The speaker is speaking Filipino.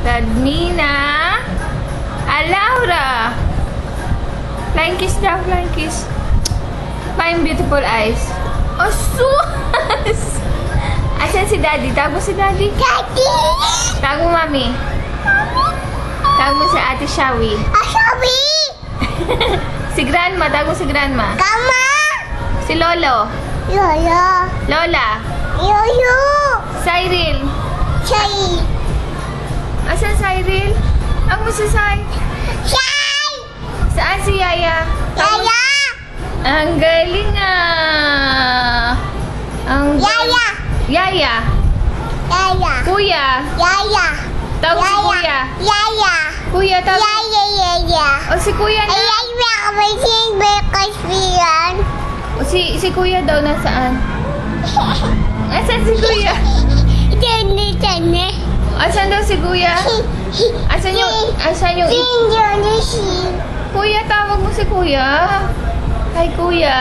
Radmina. Laura. Flying kiss daw, flying kiss. My beautiful eyes. Oh, sus! Asan si Daddy? Tawag mo si Daddy. Daddy! Tawag mo, Mami. Tawag mo si Ate Shawi. Shawi! Si Grandma. Tawag mo si Grandma. Kama! Si Lolo. Lolo! Lola. Lolo! Cyril. Chay! Asan Cyril? Tawag mo si Sai. Chay! Saan si Yaya? Yaya! Ang galing ah. Ang Yaya! Yaya. Yaya! Kuya. Yaya! Tawag si Kuya. Yaya! Kuya, tawag. Yaya! Yaya! O si Kuya na. Ayan ba kami kasiyan? O si Kuya daw nasaan? Asan si Kuya? Diyan. Asan daw si Kuya? Asan yung Kuya, tawag mo si Kuya. Hi, Kuya.